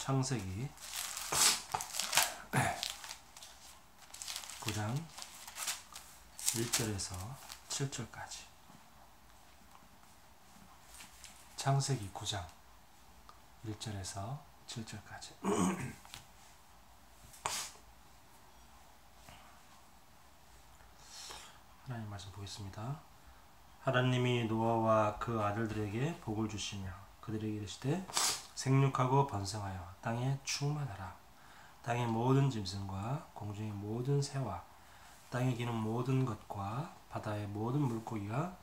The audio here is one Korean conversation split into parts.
창세기 9장 1절에서 7절까지. 창세기 9장 1절에서 7절까지. 하나님 말씀 보겠습니다. 하나님이 노아와 그 아들들에게 복을 주시며 그들에게 이르시되 생육하고 번성하여 땅에 충만하라. 땅의 모든 짐승과 공중의 모든 새와 땅에 기는 모든 것과 바다의 모든 물고기가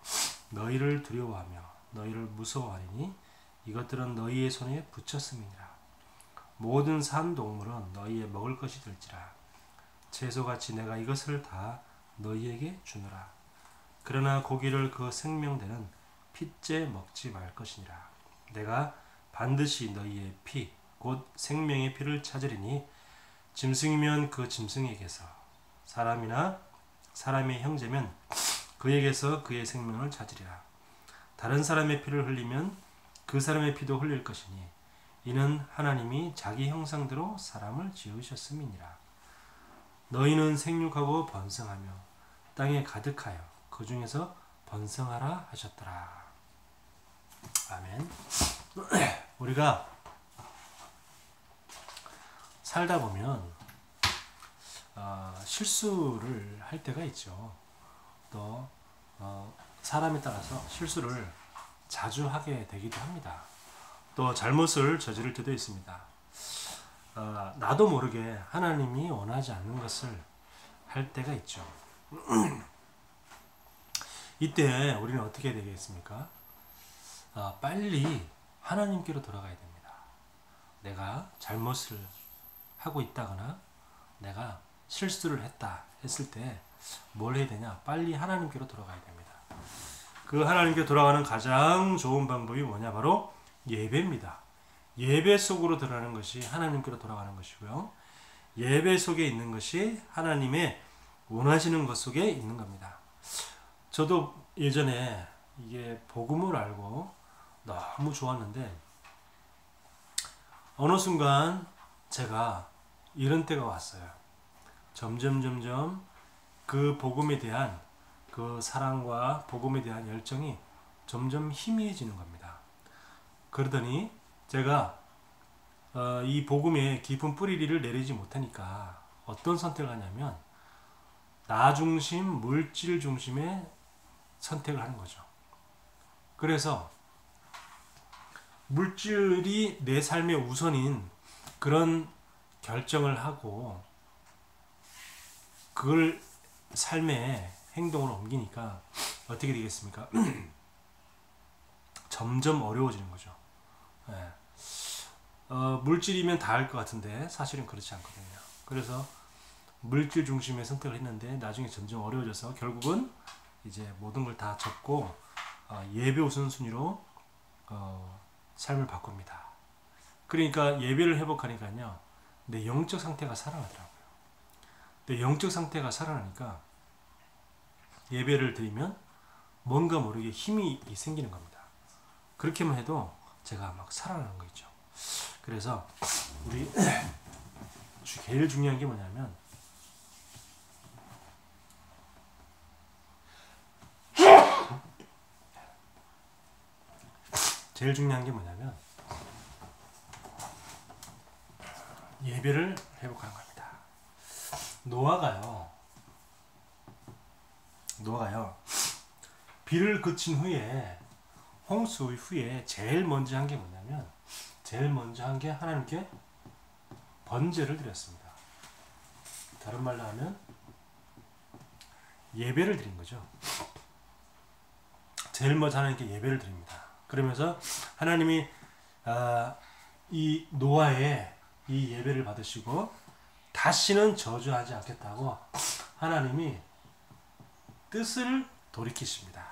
너희를 두려워하며 너희를 무서워하리니 이것들은 너희의 손에 붙였음이니라. 모든 산 동물은 너희의 먹을 것이 될지라. 채소같이 내가 이것을 다 너희에게 주노라. 그러나 고기를 그 생명되는 핏째 먹지 말 것이니라. 내가 반드시 너희의 피 곧 생명의 피를 찾으리니 짐승이면 그 짐승에게서, 사람이나 사람의 형제면 그에게서 그의 생명을 찾으리라. 다른 사람의 피를 흘리면 그 사람의 피도 흘릴 것이니 이는 하나님이 자기 형상대로 사람을 지으셨음이니라. 너희는 생육하고 번성하며 땅에 가득하여 그 중에서 번성하라 하셨더라. 아멘. 우리가 살다 보면 실수를 할 때가 있죠. 또 사람에 따라서 실수를 자주 하게 되기도 합니다. 또 잘못을 저지를 때도 있습니다. 나도 모르게 하나님이 원하지 않는 것을 할 때가 있죠. 이때 우리는 어떻게 되겠습니까? 빨리 하나님께로 돌아가야 됩니다. 내가 잘못을 하고 있다거나 내가 실수를 했을 때 뭘 해야 되냐? 빨리 하나님께로 돌아가야 됩니다. 그 하나님께 돌아가는 가장 좋은 방법이 뭐냐? 바로 예배입니다. 예배 속으로 들어가는 것이 하나님께로 돌아가는 것이고요. 예배 속에 있는 것이 하나님의 원하시는 것 속에 있는 겁니다. 저도 예전에 이게 복음을 알고 너무 좋았는데 어느 순간 제가 이런 때가 왔어요. 점점 그 복음에 대한 그 사랑과 복음에 대한 열정이 점점 희미해지는 겁니다. 그러더니 제가 이 복음에 깊은 뿌리를 내리지 못하니까 어떤 선택을 하냐면 나 중심, 물질 중심의 선택을 하는 거죠. 그래서 물질이 내 삶의 우선인 그런 결정을 하고 그걸 삶의 행동으로 옮기니까 어떻게 되겠습니까? 점점 어려워지는 거죠. 네. 물질이면 다 할 것 같은데 사실은 그렇지 않거든요. 그래서 물질 중심의 선택을 했는데 나중에 점점 어려워져서 결국은 이제 모든 걸 다 접고 예배 우선순위로 삶을 바꿉니다. 그러니까 예배를 회복하니까요, 내 영적 상태가 살아나더라고요. 내 영적 상태가 살아나니까 예배를 드리면 뭔가 모르게 힘이 생기는 겁니다. 그렇게만 해도 제가 막 살아나는 거 있죠. 그래서 우리 제일 중요한 게 뭐냐면 예배를 회복하는 겁니다. 노아가요 비를 그친 후에 홍수 후에 제일 먼저 한 게 뭐냐면 하나님께 번제를 드렸습니다. 다른 말로 하면 예배를 드린 거죠. 제일 먼저 하나님께 예배를 드립니다. 그러면서 하나님이 이 노아의 이 예배를 받으시고 다시는 저주하지 않겠다고 하나님이 뜻을 돌이키십니다.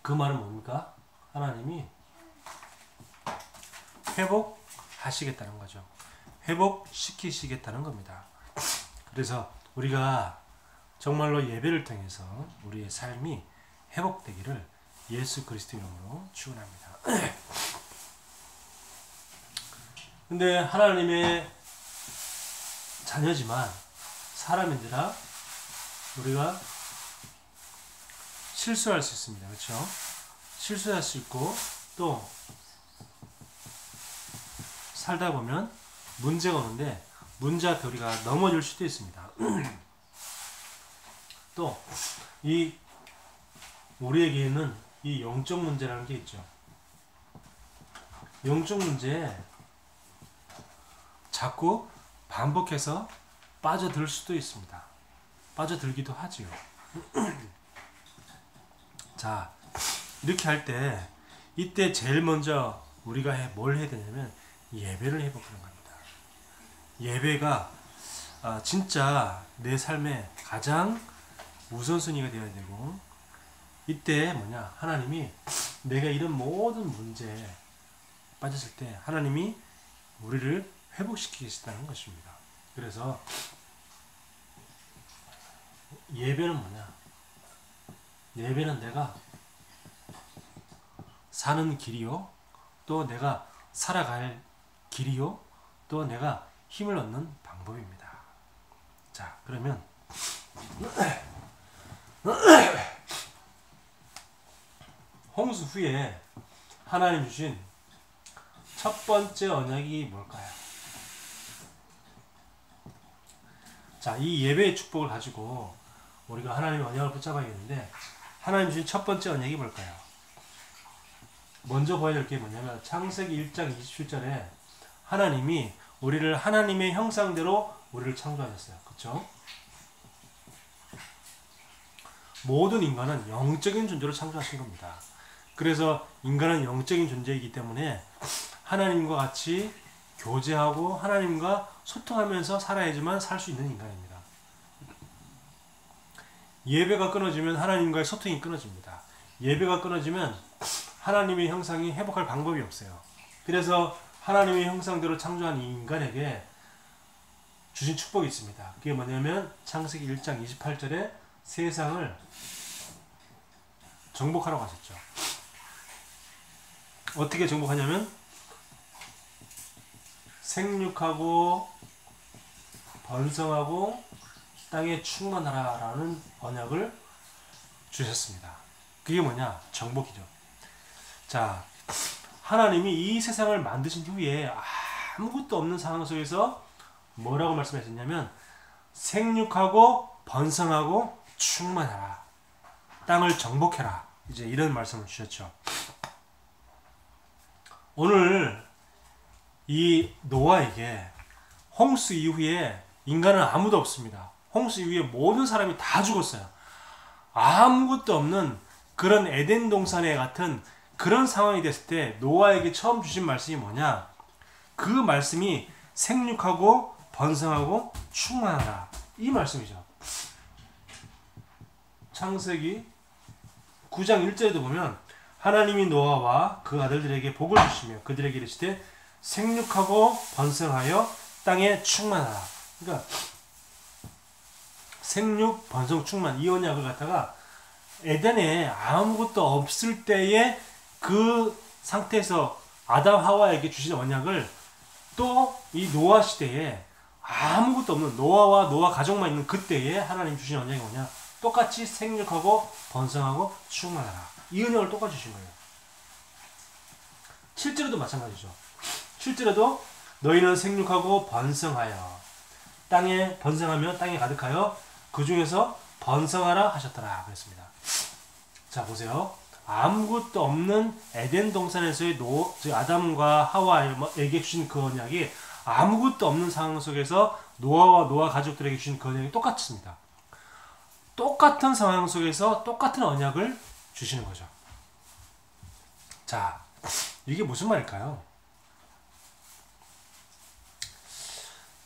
그 말은 뭡니까? 하나님이 회복하시겠다는 거죠. 회복시키시겠다는 겁니다. 그래서 우리가 정말로 예배를 통해서 우리의 삶이 회복되기를 예수 그리스도 이름으로 축원합니다. 근데 하나님의 자녀지만 사람인지라 우리가 실수할 수 있습니다. 그렇죠? 실수할 수 있고 또 살다 보면 문제가 오는데 문제 앞에 우리가 넘어질 수도 있습니다. 또 이 우리에게는 이 영적 문제라는 게 있죠. 영적 문제에 자꾸 반복해서 빠져들 수도 있습니다. 빠져들기도 하지요. 자, 이렇게 할 때 이때 제일 먼저 우리가 뭘 해야 되냐면 예배를 회복하는 겁니다. 예배가 진짜 내 삶의 가장 우선순위가 되어야 되고 이때 뭐냐 하나님이 내가 이런 모든 문제에 빠졌을 때 하나님이 우리를 회복시키겠다는 것입니다. 그래서 예배는 뭐냐 예배는 내가 사는 길이요 또 내가 살아갈 길이요 또 내가 힘을 얻는 방법입니다. 자 그러면 홍수 후에 하나님 주신 첫 번째 언약이 뭘까요? 자, 이 예배의 축복을 가지고 우리가 하나님의 언약을 붙잡아야겠는데 하나님 주신 첫 번째 언약이 뭘까요? 먼저 보여야 될 게 뭐냐면 창세기 1장 27절에 하나님이 우리를 하나님의 형상대로 우리를 창조하셨어요. 그렇죠? 모든 인간은 영적인 존재로 창조하신 겁니다. 그래서 인간은 영적인 존재이기 때문에 하나님과 같이 교제하고 하나님과 소통하면서 살아야지만 살 수 있는 인간입니다. 예배가 끊어지면 하나님과의 소통이 끊어집니다. 예배가 끊어지면 하나님의 형상이 회복할 방법이 없어요. 그래서 하나님의 형상대로 창조한 이 인간에게 주신 축복이 있습니다. 그게 뭐냐면 창세기 1장 28절에 세상을 정복하라고 하셨죠. 어떻게 정복하냐면 생육하고 번성하고 땅에 충만하라 라는 언약을 주셨습니다. 그게 뭐냐? 정복이죠. 자, 하나님이 이 세상을 만드신 후에 아무것도 없는 상황 속에서 뭐라고 말씀하셨냐면 생육하고 번성하고 충만하라. 땅을 정복해라. 이제 이런 말씀을 주셨죠. 오늘 이 노아에게 홍수 이후에 인간은 아무도 없습니다. 홍수 이후에 모든 사람이 다 죽었어요. 아무것도 없는 그런 에덴 동산에 같은 그런 상황이 됐을 때 노아에게 처음 주신 말씀이 뭐냐? 그 말씀이 생육하고 번성하고 충만하라. 이 말씀이죠. 창세기 9장 1절에도 보면 하나님이 노아와 그 아들들에게 복을 주시며 그들에게 이르시되 생육하고 번성하여 땅에 충만하라. 그러니까 생육, 번성, 충만 이 언약을 갖다가 에덴에 아무것도 없을 때에 그 상태에서 아담 하와에게 주신 언약을 또 이 노아 시대에 아무것도 없는 노아와 노아 가족만 있는 그때에 하나님 주신 언약이 뭐냐? 똑같이 생육하고 번성하고 충만하라. 이 은혜를 똑같이 주신 거예요. 7절에도 마찬가지죠. 7절에도 너희는 생육하고 번성하여 땅에 번성하며 땅에 가득하여 그 중에서 번성하라 하셨더라 그랬습니다. 자 보세요. 아무것도 없는 에덴 동산에서의 아담과 하와에게 주신 그 언약이 아무것도 없는 상황 속에서 노아와 노아 가족들에게 주신 그 언약이 똑같습니다. 똑같은 상황 속에서 똑같은 언약을 주시는 거죠. 자, 이게 무슨 말일까요?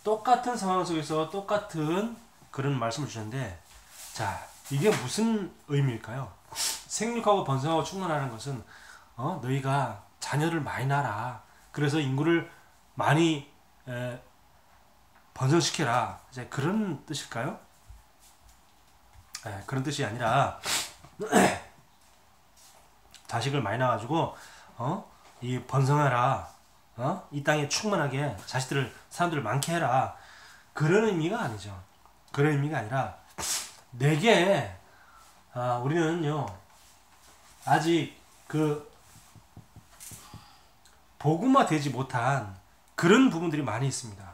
똑같은 상황 속에서 똑같은 그런 말씀을 주셨는데, 자, 이게 무슨 의미일까요? 생육하고 번성하고 충만하는 것은 너희가 자녀를 많이 낳아라. 그래서 인구를 많이 번성시켜라. 이제 그런 뜻일까요? 그런 뜻이 아니라 자식을 많이 낳아가지고 이 번성하라. 이 땅에 충만하게 사람들을 많게 해라. 그런 의미가 아니죠. 그런 의미가 아니라 내게 우리는요 아직 그 복음화 되지 못한 그런 부분들이 많이 있습니다.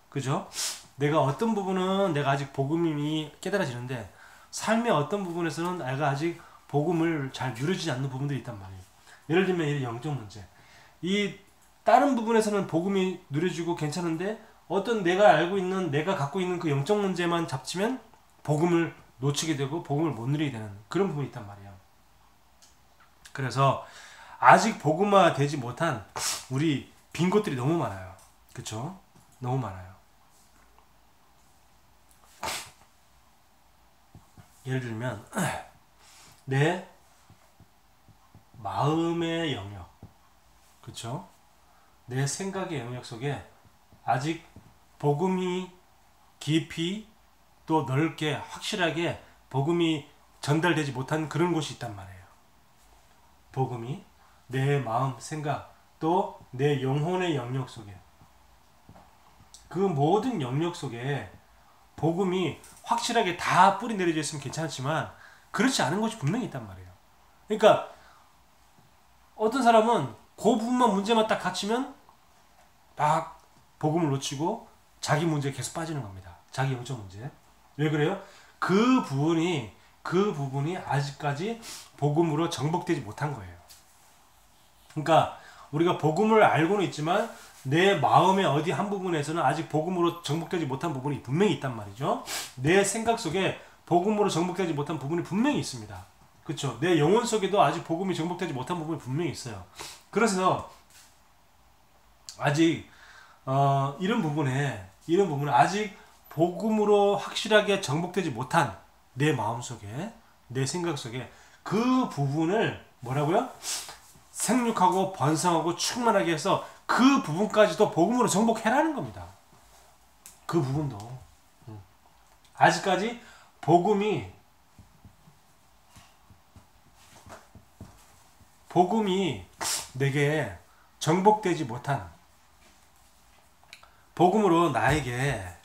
그죠? 내가 어떤 부분은 내가 아직 복음이 깨달아지는데 삶의 어떤 부분에서는 내가 아직 복음을 잘 누려지지 않는 부분들이 있단 말이에요. 예를 들면 이 영적 문제. 이 다른 부분에서는 복음이 누려지고 괜찮은데 어떤 내가 갖고 있는 그 영적 문제만 잡치면 복음을 놓치게 되고 복음을 못 누리게 되는 그런 부분이 있단 말이에요. 그래서 아직 복음화 되지 못한 우리 빈 곳들이 너무 많아요. 그쵸? 너무 많아요. 예를 들면 내 마음의 영역, 그쵸? 내 생각의 영역 속에 아직 복음이 깊이 또 넓게 확실하게 복음이 전달되지 못한 그런 곳이 있단 말이에요. 복음이 내 마음, 생각 또 내 영혼의 영역 속에 그 모든 영역 속에 복음이 확실하게 다 뿌리 내려져 있으면 괜찮지만 그렇지 않은 곳이 분명히 있단 말이에요. 그러니까 어떤 사람은 그 부분만 문제만 딱 갖추면 막 복음을 놓치고 자기 문제에 계속 빠지는 겁니다. 자기 영적 문제. 왜 그래요? 그 부분이 아직까지 복음으로 정복되지 못한 거예요. 그러니까 우리가 복음을 알고는 있지만 내 마음의 어디 한 부분에서는 아직 복음으로 정복되지 못한 부분이 분명히 있단 말이죠. 내 생각 속에 복음으로 정복되지 못한 부분이 분명히 있습니다. 그렇죠? 내 영혼 속에도 아직 복음이 정복되지 못한 부분이 분명히 있어요. 그래서 아직 이런 부분에 아직 복음으로 확실하게 정복되지 못한 내 마음 속에 내 생각 속에 그 부분을 뭐라고요? 생육하고 번성하고 충만하게 해서 그 부분까지도 복음으로 정복해라는 겁니다. 그 부분도 아직까지 복음이 내게 정복되지 못한 복음으로 나에게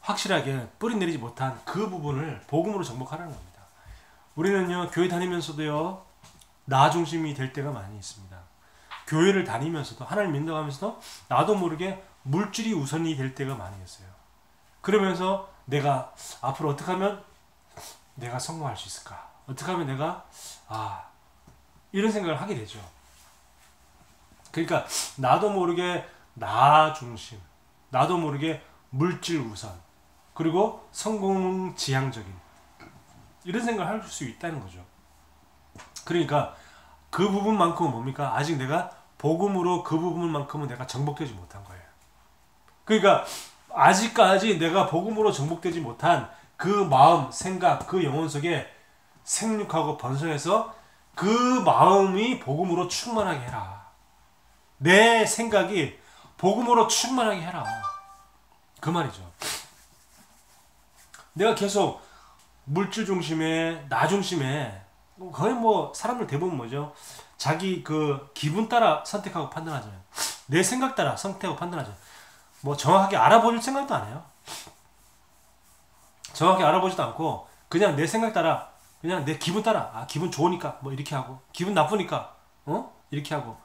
확실하게 뿌리 내리지 못한 그 부분을 복음으로 정복하라는 겁니다. 우리는요 교회 다니면서도요 나 중심이 될 때가 많이 있습니다. 교회를 다니면서도 하나님 믿어가면서도 나도 모르게 물질이 우선이 될 때가 많이 있어요. 그러면서 내가 앞으로 어떻게 하면 내가 성공할 수 있을까? 어떻게 하면 내가 이런 생각을 하게 되죠. 그러니까 나도 모르게 나 중심, 나도 모르게 물질 우선, 그리고 성공 지향적인 이런 생각을 할 수 있다는 거죠. 그러니까 그 부분만큼은 뭡니까? 아직 내가 복음으로 그 부분만큼은 내가 정복되지 못한 거예요. 그러니까 아직까지 내가 복음으로 정복되지 못한 그 마음, 생각, 그 영혼 속에 생육하고 번성해서 그 마음이 복음으로 충만하게 해라. 내 생각이 복음으로 충만하게 해라. 그 말이죠. 내가 계속 물질 중심에 나 중심에 거의 사람들 대부분 뭐죠? 자기 그 기분 따라 선택하고 판단하잖아요. 내 생각 따라 선택하고 판단하죠. 정확하게 알아볼 생각도 안 해요. 정확히 알아보지도 않고 그냥 내 생각 따라 그냥 내 기분 따라 기분 좋으니까 이렇게 하고 기분 나쁘니까 이렇게 하고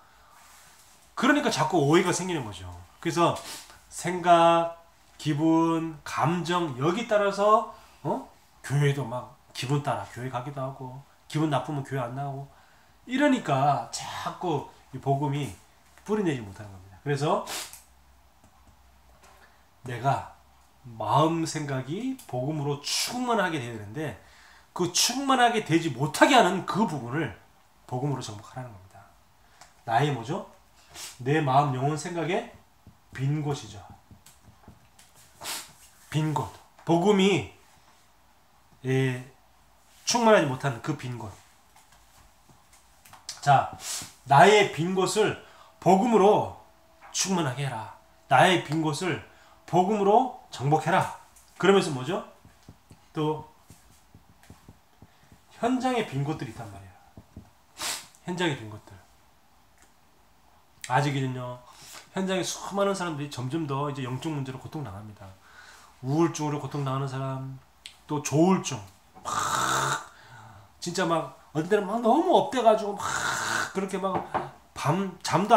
그러니까 자꾸 오해가 생기는 거죠. 그래서 생각, 기분, 감정 여기 따라서 교회도 막 기분 따라 교회 가기도 하고 기분 나쁘면 교회 안 나가고 이러니까 자꾸 이 복음이 뿌리내지 못하는 겁니다. 그래서 내가 마음 생각이 복음으로 충만하게 되어야 되는데 그 충만하게 되지 못하게 하는 그 부분을 복음으로 정복하라는 겁니다. 나의 뭐죠? 내 마음, 영혼, 생각의 빈 곳이죠. 빈 곳. 복음이 충만하지 못한 그 빈 곳. 자, 나의 빈 곳을 복음으로 충만하게 해라. 나의 빈 곳을 복음으로 정복해라. 그러면서 뭐죠? 또 현장에 빈 곳들이 있단 말이에요. 현장에 빈 곳들. 아직은요 현장에 수많은 사람들이 점점 더 이제 영적 문제로 고통당합니다. 우울증으로 고통당하는 사람, 또 조울증, 막 진짜 막 어떤 때는 막 너무 업돼가지고 막 그렇게 막 밤 잠도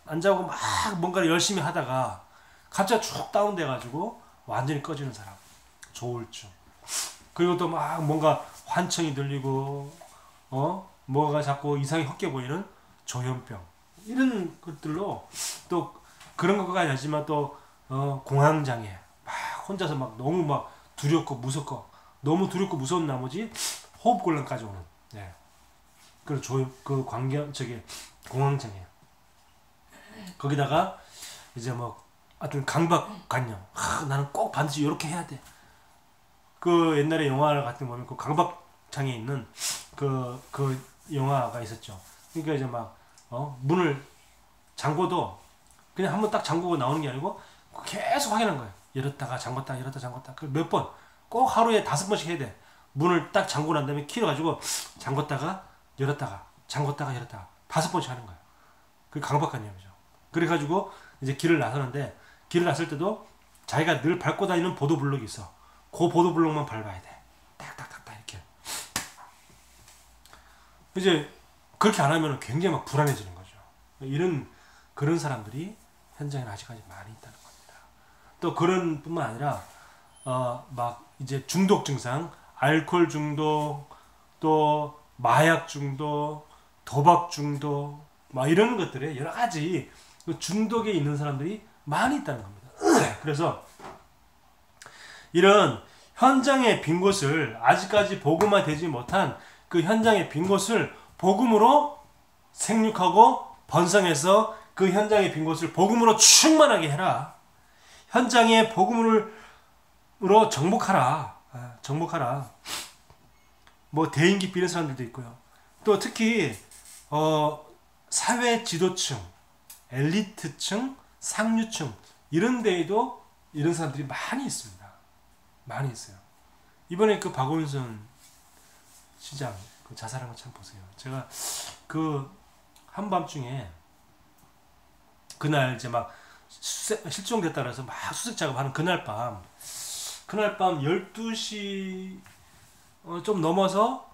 안 자고 막 뭔가를 열심히 하다가 갑자기 쭉 다운돼가지고 완전히 꺼지는 사람, 조울증. 그리고 또 막 뭔가 환청이 들리고 뭐가 자꾸 이상이 헛게 보이는 조현병, 이런 것들로 또 그런 것까지 하지만 또 공황장애, 막 혼자서 막 너무 막 두렵고 무섭고 너무 두렵고 무서운 나머지 호흡곤란까지 오는, 네. 그 광견 저기 공황장애. 거기다가 이제 뭐 하여튼 강박관념. 나는 꼭 반드시 이렇게 해야 돼. 그 옛날에 영화 같은 거 보면 그 강박장애 있는 그 영화가 있었죠. 그러니까 이제 막 문을 잠궈도 그냥 한번 딱 잠그고 나오는 게 아니고 계속 확인한 거예요. 열었다가 잠궜다가 열었다 잠궜다. 그 몇 번, 꼭 하루에 5번씩 해야 돼. 문을 딱 잠그고 난 다음에 키를 가지고 잠궜다가 열었다가 잠궜다가 열었다가 5번씩 하는 거예요. 그게 강박관념이죠. 그래가지고 이제 길을 나서는데, 길을 나설 때도 자기가 늘 밟고 다니는 보도블록이 있어. 그 보도블록만 밟아야 돼. 딱딱딱딱 이렇게. 이제 그렇게 안 하면 굉장히 막 불안해지는 거죠. 그런 사람들이 현장에 아직까지 많이 있다는 겁니다. 또 그런 뿐만 아니라 막 이제 중독 증상, 알코올 중독, 또 마약 중독, 도박 중독, 막 이런 것들에 여러 가지 중독에 있는 사람들이 많이 있다는 겁니다. 그래서 이런 현장의 빈 곳을, 아직까지 복음화되지 못한 그 현장의 빈 곳을 복음으로 생육하고 번성해서 그 현장의 빈 곳을 복음으로 충만하게 해라. 현장에 복음으로 정복하라. 정복하라. 뭐 대인 기피 이런 사람들도 있고요. 또 특히 사회 지도층, 엘리트층, 상류층 이런 데에도 이런 사람들이 많이 있습니다. 많이 있어요. 이번에 그 박원순 시장 그 자살한 거 참 보세요. 제가 그 한밤중에 그날 이제 막 실종됐다 그래서 막 수색 작업하는 그날 밤 12시 좀 넘어서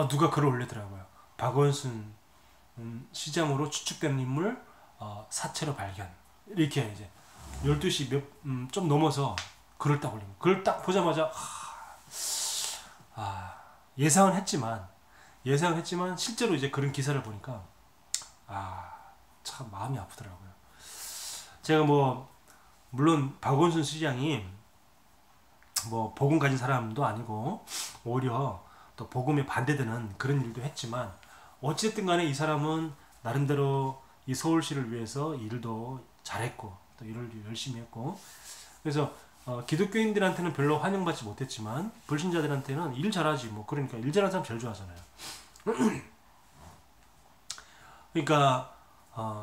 누가 글을 올리더라고요. 박원순 시장으로 추측되는 인물 사체로 발견. 이렇게 이제 12시 좀 넘어서 글을 딱 올립니다. 글을 딱 보자마자 예상은 했지만 실제로 이제 그런 기사를 보니까 참 마음이 아프더라고요. 제가 뭐 물론 박원순 시장이 뭐 복음 가진 사람도 아니고 오히려 또 복음에 반대되는 그런 일도 했지만 어쨌든 간에 이 사람은 나름대로 이 서울시를 위해서 일도 잘했고 또 일을 열심히 했고, 그래서 기독교인들한테는 별로 환영받지 못했지만 불신자들한테는 일 잘하지 뭐. 그러니까 일 잘하는 사람 제일 좋아하잖아요. 그러니까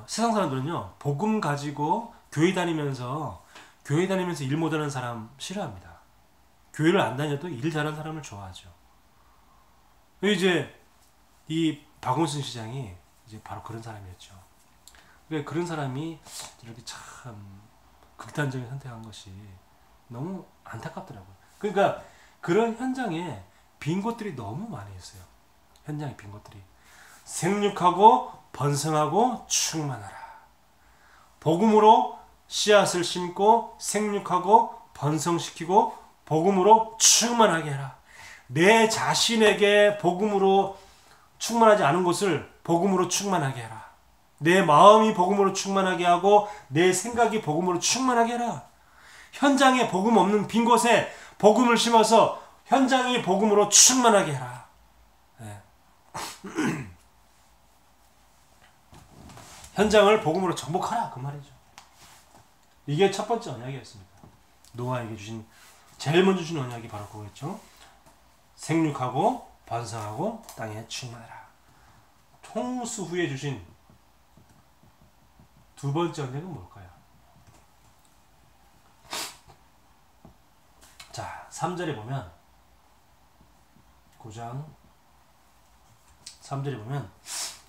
세상 사람들은요 복음 가지고 교회 다니면서 일 못하는 사람 싫어합니다. 교회를 안 다녀도 일 잘하는 사람을 좋아하죠. 이제 이 박원순 시장이 이제 바로 그런 사람이었죠. 그러니까 그런 사람이 이렇게 참 극단적인 선택한 것이 너무 안타깝더라고요. 그러니까 그런 현장에 빈 곳들이 너무 많이 있어요. 현장에 빈 곳들이. 생육하고 번성하고 충만하라. 복음으로 씨앗을 심고 생육하고 번성시키고 복음으로 충만하게 해라. 내 자신에게 복음으로 충만하지 않은 곳을 복음으로 충만하게 해라. 내 마음이 복음으로 충만하게 하고 내 생각이 복음으로 충만하게 해라. 현장에 복음 없는 빈 곳에 복음을 심어서 현장이 복음으로 충만하게 해라. 네. 현장을 복음으로 정복하라 그 말이죠. 이게 첫 번째 언약이었습니다. 노아에게 주신 제일 먼저 주신 언약이 바로 그거였죠. 생육하고 번성하고 땅에 충만하라. 총수 후에 주신 두 번째 언약은 뭘까요? 자, 3절에 보면 9장 3절에 보면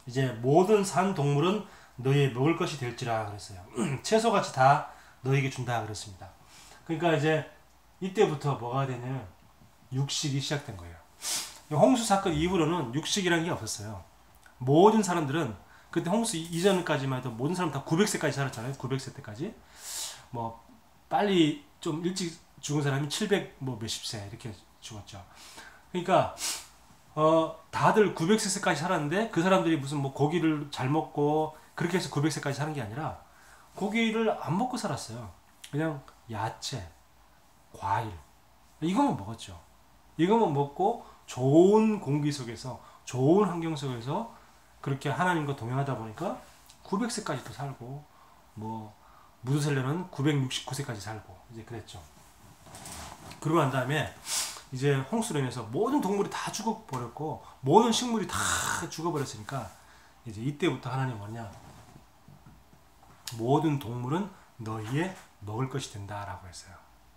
이제 모든 산 동물은 너희의 먹을 것이 될지라 그랬어요. 채소같이 다 너희에게 준다 그랬습니다. 그러니까 이제 이때부터 뭐가 되냐면 육식이 시작된 거예요. 홍수 사건 이후로는 육식이라는 게 없었어요. 모든 사람들은 그때 홍수 이전까지만 해도 모든 사람 다 900세까지 살았잖아요. 900세 때까지. 뭐 빨리 좀 일찍 죽은 사람이 700 뭐 몇십 세 이렇게 죽었죠. 그러니까 다들 900세까지 살았는데 그 사람들이 무슨 뭐 고기를 잘 먹고 그렇게 해서 900세까지 사는 게 아니라 고기를 안 먹고 살았어요. 그냥 야채, 과일 이거만 먹었죠. 이거만 먹고 좋은 공기 속에서 좋은 환경 속에서 그렇게 하나님과 동행하다 보니까 900세까지도 살고 뭐 무드셀러는 969세까지 살고 이제 그랬죠. 그러고 난 다음에 이제 홍수로 인해서 모든 동물이 다 죽어버렸고 모든 식물이 다 죽어버렸으니까 이제 이때부터 하나님 뭐냐, 모든 동물은 너희의 먹을 것이 된다라고 했어요.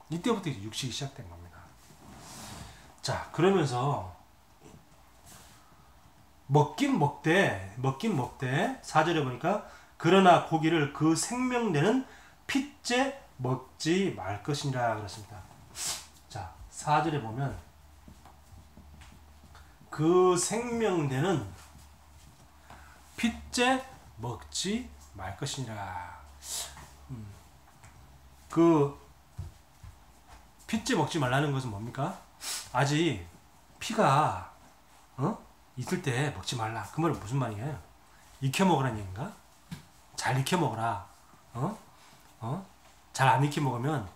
이때부터 이제 육식이 시작된 겁니다. 자, 그러면서 먹긴 먹되 4절에 보니까 그러나 고기를 그 생명되는 핏째 먹지 말 것이니라 그랬습니다. 자, 4절에 보면 그 생명되는 핏째 먹지 말 것이니라. 그 핏째 먹지 말라는 것은 뭡니까? 아직 피가 있을 때 먹지 말라. 그 말은 무슨 말이에요? 익혀 먹으라는 얘기인가? 잘 익혀 먹어라. 잘 안 익혀 먹으면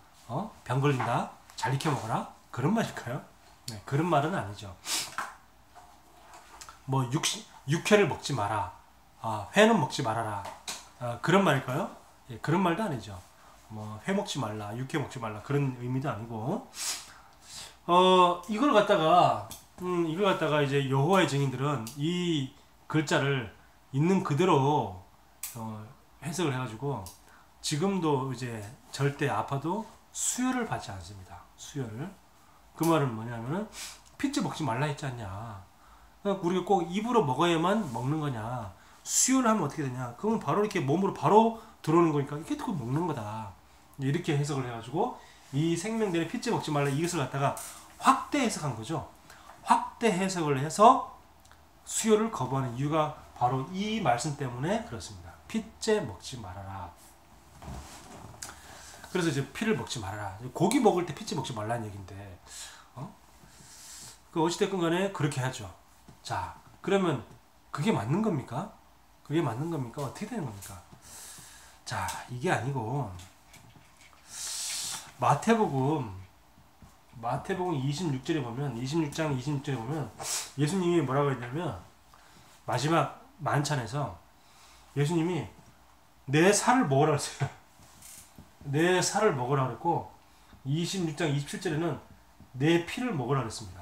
병 걸린다. 잘 익혀 먹어라. 그런 말일까요? 네, 그런 말은 아니죠. 뭐 육회를 먹지 마라. 회는 먹지 말아라. 그런 말일까요? 예, 그런 말도 아니죠. 뭐 회 먹지 말라, 육회 먹지 말라 그런 의미도 아니고, 이걸 갖다가 이제 여호와의 증인들은 이 글자를 있는 그대로 해석을 해가지고 지금도 이제 절대 아파도 수혈을 받지 않습니다. 수혈을. 그 말은 뭐냐면은 핏째 먹지 말라 했지 않냐. 그러니까 우리가 꼭 입으로 먹어야만 먹는 거냐. 수혈을 하면 어떻게 되냐. 그건 바로 이렇게 몸으로 바로 들어오는 거니까 이렇게 듣고 먹는 거다. 이렇게 해석을 해가지고 이 생명되는 핏째 먹지 말라 이것을 갖다가 확대 해석한 거죠. 확대 해석을 해서 수혈을 거부하는 이유가 바로 이 말씀 때문에 그렇습니다. 핏째 먹지 말아라. 그래서 이제 피를 먹지 말아라. 고기 먹을 때 핏째 먹지 말라는 얘기인데, 어찌됐건 간에 그렇게 하죠. 자, 그러면 그게 맞는 겁니까? 그게 맞는 겁니까? 어떻게 되는 겁니까? 자, 이게 아니고 마태복음 26절에 보면 26장 26절에 보면 예수님이 뭐라고 했냐면 마지막 만찬에서 예수님이 내 살을 먹으라 그랬어요. 내 살을 먹으라 그랬고 26장 27절에는 내 피를 먹으라 그랬습니다.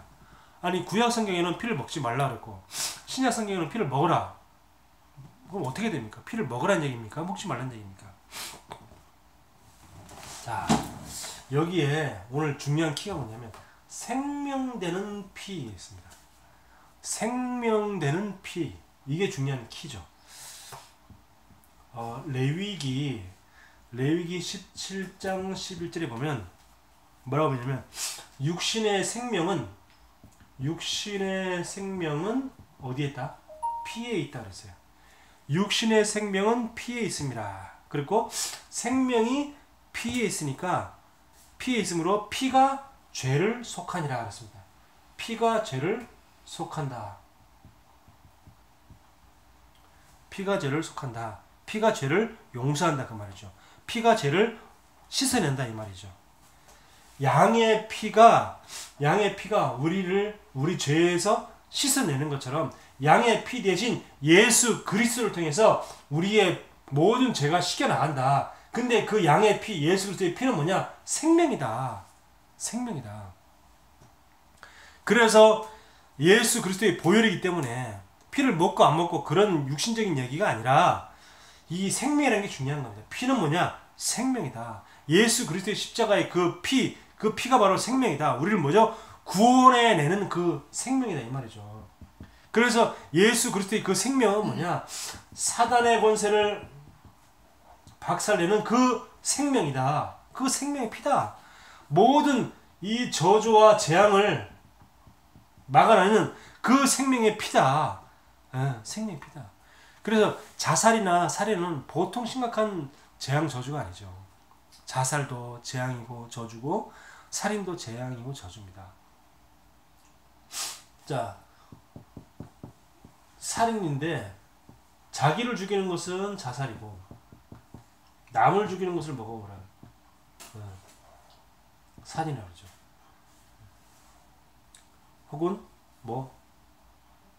아니 구약 성경에는 피를 먹지 말라 그랬고 신약 성경에는 피를 먹으라. 그럼 어떻게 됩니까? 피를 먹으라는 얘기입니까? 먹지 말라는 얘기입니까? 자, 여기에 오늘 중요한 키가 뭐냐면 생명되는 피 있습니다. 생명되는 피, 이게 중요한 키죠. 레위기 17장 11절에 보면 뭐라고 하냐면 육신의 생명은 어디에 있다? 피에 있다 그랬어요. 육신의 생명은 피에 있습니다. 그리고 생명이 피에 있으니까 피에 있으므로 피가 죄를 속하니라 그랬습니다. 피가 죄를 속한다. 피가 죄를 속한다. 피가 죄를 용서한다 그 말이죠. 피가 죄를 씻어낸다 이 말이죠. 양의 피가 우리 죄에서 씻어내는 것처럼 양의 피 대신 예수 그리스도를 통해서 우리의 모든 죄가 씻겨나간다. 근데 그 양의 피, 예수 그리스도의 피는 뭐냐? 생명이다. 생명이다. 그래서 예수 그리스도의 보혈이기 때문에 피를 먹고 안 먹고 그런 육신적인 얘기가 아니라 이 생명이라는 게 중요한 겁니다. 피는 뭐냐? 생명이다. 예수 그리스도의 십자가의 그 피가 바로 생명이다. 우리를 뭐죠? 구원해내는 그 생명이다 이 말이죠. 그래서 예수 그리스도의 그 생명은 뭐냐? 사단의 권세를 박살내는 그 생명이다. 그 생명의 피다. 모든 이 저주와 재앙을 막아내는 그 생명의 피다. 생명의 피다. 그래서 자살이나 살해는 보통 심각한 재앙 저주가 아니죠. 자살도 재앙이고 저주고 살인도 재앙이고 저주입니다. 자, 살인인데 자기를 죽이는 것은 자살이고 남을 죽이는 것을 먹어보라. 살인이라고 그러죠. 혹은 뭐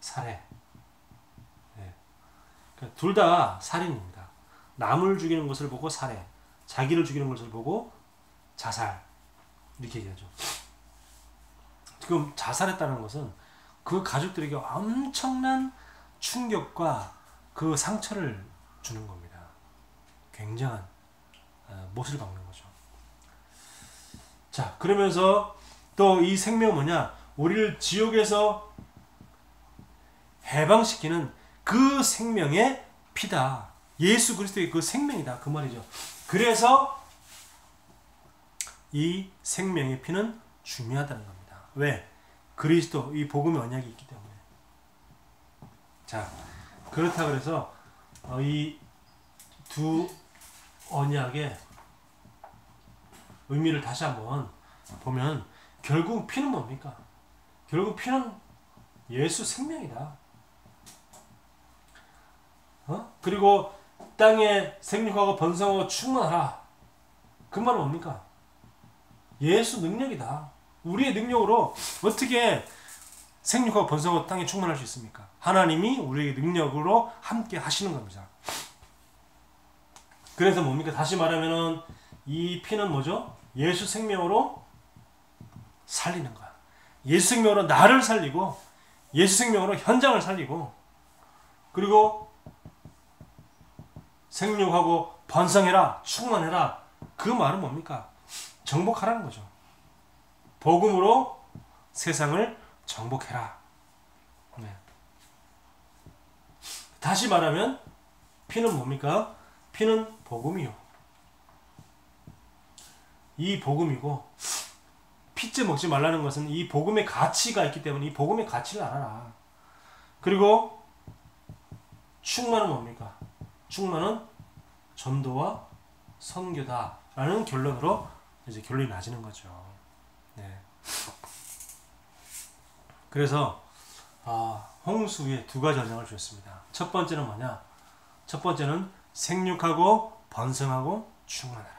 살해. 둘 다 살인입니다. 남을 죽이는 것을 보고 살해, 자기를 죽이는 것을 보고 자살, 이렇게 얘기하죠. 지금 자살했다는 것은 그 가족들에게 엄청난 충격과 그 상처를 주는 겁니다. 굉장한 못을 박는 거죠. 자, 그러면서 또 이 생명은 뭐냐? 우리를 지옥에서 해방시키는 그 생명의 피다. 예수 그리스도의 그 생명이다. 그 말이죠. 그래서 이 생명의 피는 중요하다는 겁니다. 왜? 그리스도, 이 복음의 언약이 있기 때문에. 자, 그렇다 그래서 이 두 언약의 의미를 다시 한번 보면 결국 피는 뭡니까? 결국 피는 예수 생명이다. 그리고 땅에 생육하고 번성하고 충만하라. 그 말은 뭡니까? 예수 능력이다. 우리의 능력으로 어떻게 생육하고 번성하고 땅에 충만할 수 있습니까? 하나님이 우리에게 능력으로 함께 하시는 겁니다. 그래서 뭡니까? 다시 말하면은 이 피는 뭐죠? 예수 생명으로 살리는 거야. 예수 생명으로 나를 살리고 예수 생명으로 현장을 살리고 그리고 생육하고 번성해라, 충만해라. 그 말은 뭡니까? 정복하라는 거죠. 복음으로 세상을 정복해라. 네. 다시 말하면 피는 뭡니까? 피는 복음이요. 이 복음이고 피째 먹지 말라는 것은 이 복음의 가치가 있기 때문에 이 복음의 가치를 알아라. 그리고 충만은 뭡니까? 충만은 전도와 선교다라는 결론으로 이제 결론이 나지는 거죠. 네. 그래서 홍수 위에 두 가지 언약을 주었습니다. 첫 번째는 뭐냐? 첫 번째는 생육하고 번성하고 충만하라.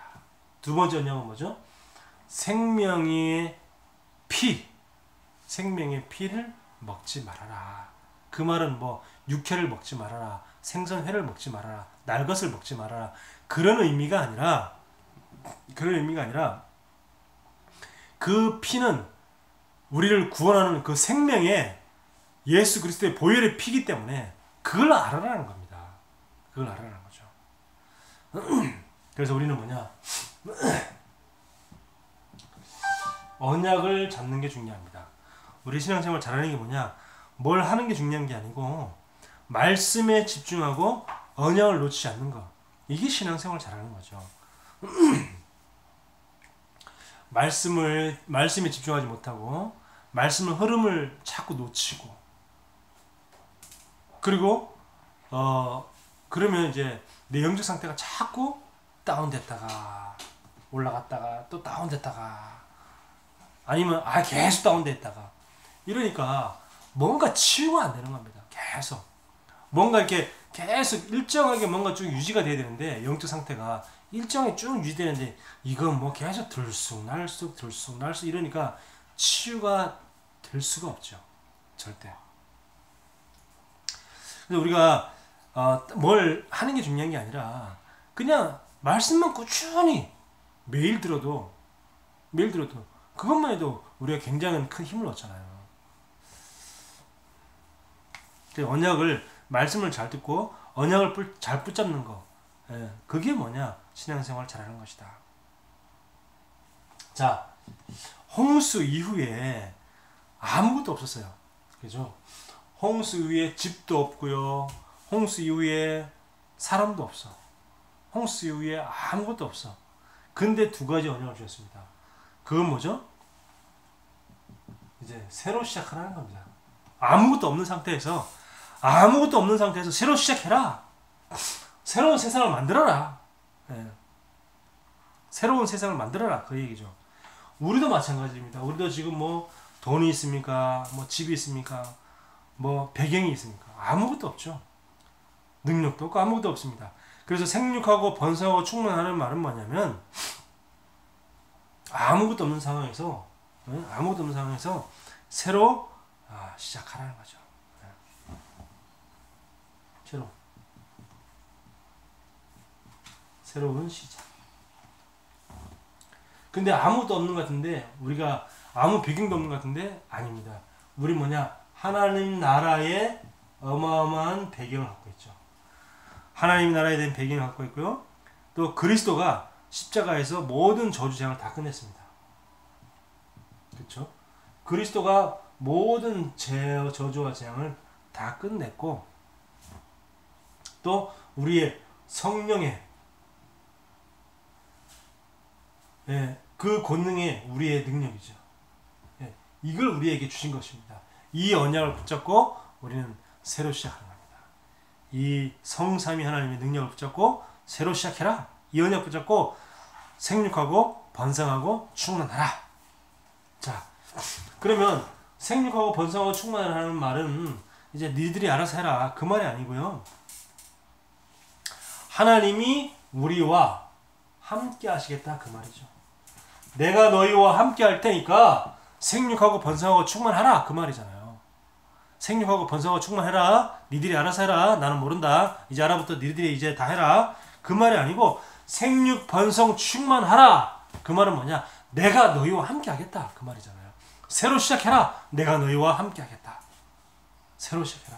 두 번째 언약은 뭐죠? 생명의 피, 생명의 피를 먹지 말아라. 그 말은 뭐 육회를 먹지 말아라, 생선회를 먹지 말아라, 날 것을 먹지 말아라. 그런 의미가 아니라 그 피는 우리를 구원하는 그 생명의 예수 그리스도의 보혈의 피기 때문에 그걸 알아라는 겁니다. 그걸 알아라는 거죠. 그래서 우리는 뭐냐? 언약을 잡는 게 중요합니다. 우리 신앙생활 잘하는 게 뭐냐? 뭘 하는 게 중요한 게 아니고 말씀에 집중하고 언약을 놓치지 않는 거. 이게 신앙생활 잘하는 거죠. 말씀에 집중하지 못하고 말씀의 흐름을 자꾸 놓치고 그리고 그러면 이제 내 영적 상태가 자꾸 다운됐다가 올라갔다가 또 다운됐다가 아니면 계속 다운됐다가 이러니까 뭔가 치유가 안 되는 겁니다. 계속 뭔가 이렇게 계속 일정하게 뭔가 쭉 유지가 돼야 되는데 영적 상태가 일정하게 쭉 유지되는데 이건 뭐 계속 들쑥날쑥 이러니까 치유가 될 수가 없죠. 절대. 그래서 우리가 뭘 하는 게 중요한 게 아니라 그냥 말씀만 꾸준히 매일 들어도 그것만 해도 우리가 굉장히 큰 힘을 얻잖아요. 언약을 말씀을 잘 듣고 언약을 잘 붙잡는 거, 그게 뭐냐? 신앙생활 잘하는 것이다. 자, 홍수 이후에 아무것도 없었어요. 그죠? 홍수 이후에 집도 없고요. 홍수 이후에 사람도 없어. 홍수 이후에 아무것도 없어. 근데 두 가지 언약을 주셨습니다. 그건 뭐죠? 이제 새로 시작하라는 겁니다. 아무것도 없는 상태에서 새로 시작해라. 새로운 세상을 만들어라. 예. 새로운 세상을 만들어라. 그 얘기죠. 우리도 마찬가지입니다. 우리도 지금 뭐 돈이 있습니까? 뭐 집이 있습니까? 뭐 배경이 있습니까? 아무것도 없죠. 능력도 없고 아무것도 없습니다. 그래서 생육하고 번성하고 충만하는 말은 뭐냐면 아무것도 없는 상황에서 새로 시작하라는 거죠. 새로운 시작. 근데 아무것도 없는 것 같은데, 우리가 아무 배경도 없는 것 같은데 아닙니다. 우리 뭐냐? 하나님 나라의 어마어마한 배경을 갖고 있죠. 하나님 나라에 대한 배경을 갖고 있고요. 또 그리스도가 십자가에서 모든 저주 재앙을 다 끝냈습니다. 그렇죠? 그리스도가 모든 저주와 재앙을 다 끝냈고, 또 우리의 성령의 그 권능이 우리의 능력이죠. 이걸 우리에게 주신 것입니다. 이 언약을 붙잡고 우리는 새로 시작하는 겁니다. 이 성삼위 하나님의 능력을 붙잡고 새로 시작해라. 이 언약 붙잡고 생육하고 번성하고 충만하라. 자, 그러면 생육하고 번성하고 충만하라는 말은 이제 니들이 알아서 해라, 그 말이 아니고요. 하나님이 우리와 함께 하시겠다, 그 말이죠. 내가 너희와 함께 할 테니까 생육하고 번성하고 충만하라, 그 말이잖아요. 생육하고 번성하고 충만해라. 니들이 알아서 해라. 나는 모른다. 이제 알아부터 니들이 이제 다 해라. 그 말이 아니고 생육 번성 충만하라. 그 말은 뭐냐? 내가 너희와 함께 하겠다, 그 말이잖아요. 새로 시작해라. 내가 너희와 함께 하겠다. 새로 시작해라.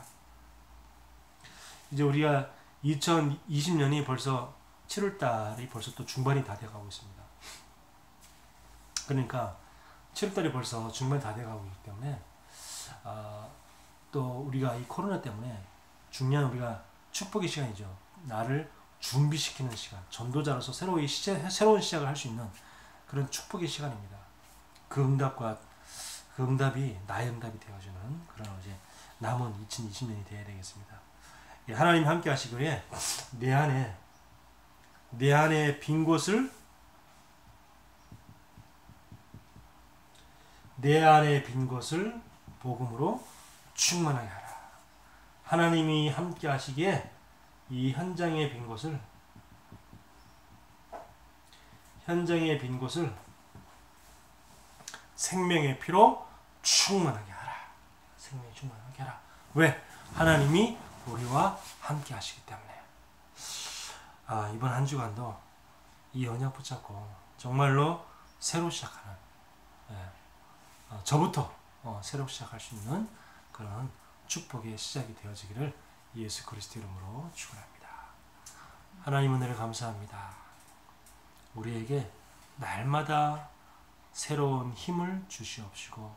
이제 우리가 2020년이 벌써 7월달이 벌써 또 중반이 다 돼가고 있습니다. 그러니까 7월달이 벌써 중반이 다 돼가고 있기 때문에 또 우리가 이 코로나 때문에 중요한 우리가 축복의 시간이죠. 나를 준비시키는 시간, 전도자로서 새로운 시작을 할 수 있는 그런 축복의 시간입니다. 그 응답이 나의 응답이 되어주는 그런 이제 남은 2020년이 되어야 되겠습니다. 하나님 함께 하시기에 내 안에 빈 곳을 복음으로 충만하게 하라. 하나님이 함께 하시기에 이 현장의 빈 곳을 생명의 피로 충만하게 하라. 생명이 충만하게 하라. 왜? 하나님이 우리와 함께 하시기 때문에. 이번 한 주간도 이 언약 붙잡고 정말로 새로 시작하는, 저부터 새로 시작할 수 있는 그런 축복의 시작이 되어지기를 예수 그리스도 이름으로 축원합니다. 하나님 은혜를 감사합니다. 우리에게 날마다 새로운 힘을 주시옵시고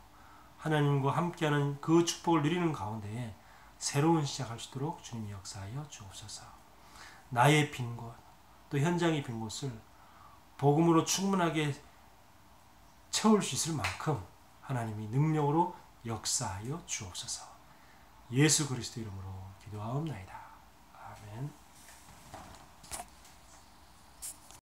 하나님과 함께하는 그 축복을 누리는 가운데에 새로운 시작할 수 있도록 주님이 역사하여 주옵소서. 나의 빈 곳, 또 현장의 빈 곳을 복음으로 충분하게 채울 수 있을 만큼 하나님이 능력으로 역사하여 주옵소서. 예수 그리스도 이름으로 기도하옵나이다.